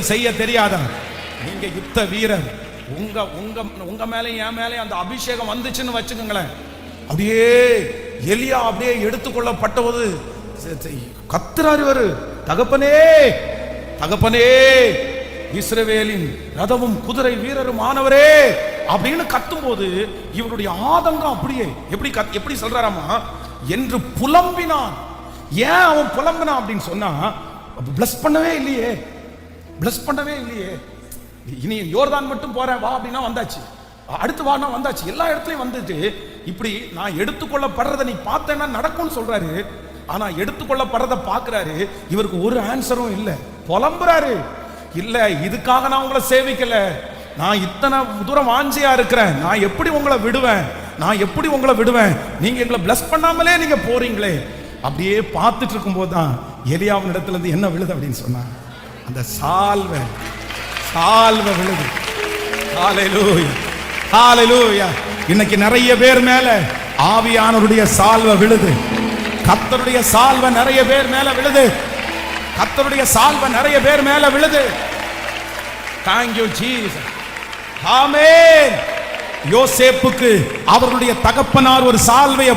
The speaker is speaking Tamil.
செய்ய தெரியாதா? நீங்க யுத்த வீரர். உங்க உங்க உங்க மேலே என் மேலே அந்த அபிஷேகம் வந்துச்சுன்னு வச்சுக்கோங்களேன், அப்படியே எலியா அப்படியே எடுத்துக்கொள்ளப்பட்டது கத்துறாரு, தகப்பனே தகப்பனே இஸ்ரவேலின் ரதமும் குதிரை வீரரும் ஆனவரே அப்படின்னு கத்தும் போது இவருடைய ஆதங்கம் அப்படியே எப்படி சொல்றாராமா என்று புலம்பினான். ஏன் அவன் புலம்பினான் அப்படின்னு சொன்னா, பிளஸ் பண்ணவே இல்லையே, பிளஸ் பண்ணவே இல்லையே. இனி யோர்தான் மட்டும் போறேன் வா அப்படின்னா வந்தாச்சு, அடுத்து வானா வந்தாச்சு, எல்லா இடத்துலயும் வந்துட்டு இப்படி நான் எடுத்துக்கொள்ளப்படுறத நீ பார்த்தேன்னா நடக்கும்னு சொல்றாரு. ஆனா எடுத்துக்கொள்ளப்படுறத பாக்குறாரு, இவருக்கு ஒரு ஆன்சரும் இல்ல, புலம்புறாரு. இல்ல இதுக்காக நான் உங்களை சேவிக்கல, நான் இத்தனை தூரம் வாஞ்சியா இருக்கிறேன், நான் எப்படி உங்களை விடுவேன், நான் எப்படி உங்களை விடுவேன், நீங்க எங்களை பிளஸ் பண்ணாமலே நீங்க போறீங்களே. அப்படியே பார்த்துட்டு இருக்கும் போதுதான் எலியாவின் இடத்துல இருந்து என்ன விழுது அப்படின்னு சொன்னா, அந்த சால்வை விழுது. ஹல்லேலூயா ஹல்லேலூயா. இன்னைக்கு நிறைய பேர் மேல ஆவியானவருடைய சால்வை விழுது. கர்த்தருடைய சால்வை நிறைய பேர் மேல விழுது. கர்த்தருடைய சால்வை நிறைய பேர் மேல விழுது. Thank you Jesus. ஆமென். யோசேப்புக்கு அவருடைய தகப்பனார் ஒரு சால்வையை